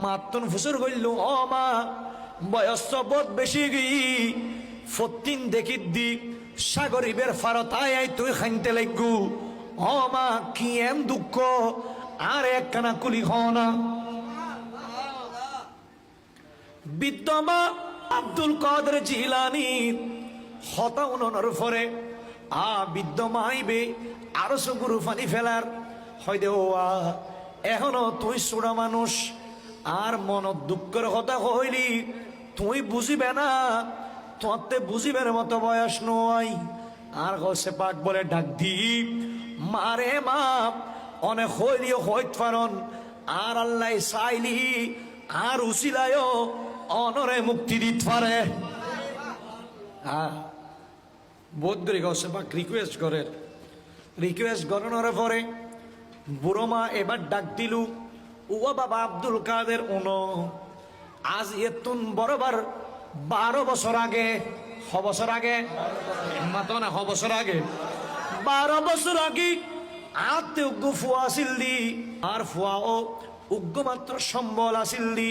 মাতন ফুসুর কইল ও মা বয়স বহুত বেশি গই ফতিন দেখি দি সাগরিবের ফারতায় আই তুই খাইতে লাগু ও মা কি এম দুঃখ আর একখানা কুলি হনা বিদ্যমা আব্দুল কাদের জিলানি হতা উনর ফরে বিদ্যমা আইবে আরো সগুরু ফানি ফেলার হয় দে ও এখনো তুই সুরা মানুষ আর মন দুঃখের কথা হইলি তুই বুঝিবে না তোতে বুঝিবের মতো বয়স নয় আর গসে পাক বলে ডাক দি মারে মা অনেক হইলিও হইত পারন আর আল্লাহ চাইলি আর উচিলায় অনরে মুক্তি দিত পারে বৌদ্ধ গসে পাক রিকোয়েস্ট করানোর পরে বুড়ো মা এবার ডাক দিলু ও বাবা আব্দুল কাদের আজ এতুন বরাবর 12 বছর আগে বছর আগে মাতো না বছর আগে 12 বছর আগে আতে উগ্র ফুয়া আসিল দি আর ফুয়া ও উগ্র মাত্র সম্বল আসিল দি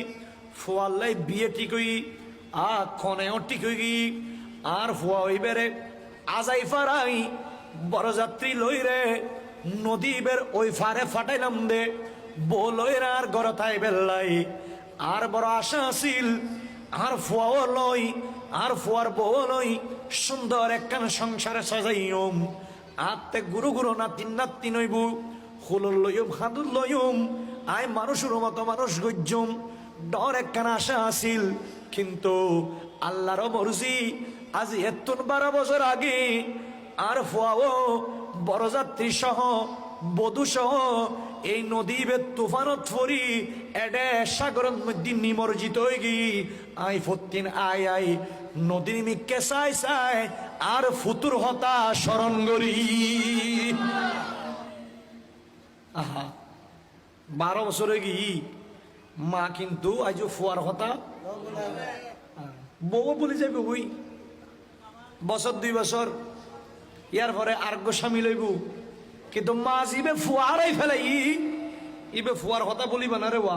ফুয়াল্লাই বিয়ে ঠিক হই খনেও ঠিক হই গি আর ফুয়া হইবেরে আজাই ফারাই বরযাত্রী লইরে নদীবের ওই ফারে ফাটাইলাম দে বলইরা আর গরতাই বেল্লাই আর বড় আশা আসিল আর ফুয়াও লই আর ফুয়ার বউ লই সুন্দর একখান সংসারে সাজাইম আত্তে গুরু গুরু নাতি নইব হুলুর লইম হাদুর লইম আই মানুষের মতো মানুষ গজ্জম ডর একখান আশা আসিল কিন্তু আল্লাহর মর্জি আজ 12 বছর আগে আর ফুয়াও বরযাত্রী সহ বধূ সহ এই নদীবে তুফানত ফরি এডে সাগরের মধ্যে নিমজ্জিত হয়ে গি আই ফতিন আই নদীর মিকে চাই আর ফুতুর হতা স্মরণ করি 12 বছরে গি মা কিন্তু আজ ফুয়ার হতা বউ বলে যাবে বই বছর 2 বছর ইয়ার পরে আর্গ স্বামী লইব কিন্তু মা ইবে ফুয়ারাই ফেলাই ইবে ফুয়ার কথা বলিবা না রে ওয়া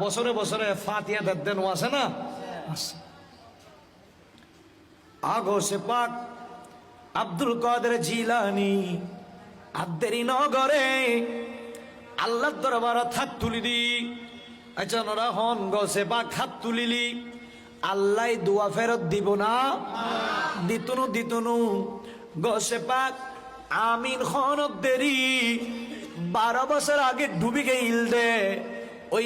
বছরে বছরে ফাতিয়া দেন আছে না আগো সে পাক আব্দুল কাদের জিলানি আদেরি নগরে আল্লাহর দরবারে হাত তুলি দি আচ্ছা নরা হন গো সে পাক হাত তুলিলি আল্লাহ দোয়া ফেরত দিব না দিতুনু গসে পাক আমিন খনত দেরি 12 বছর আগে ডুবি গেইল দে ওই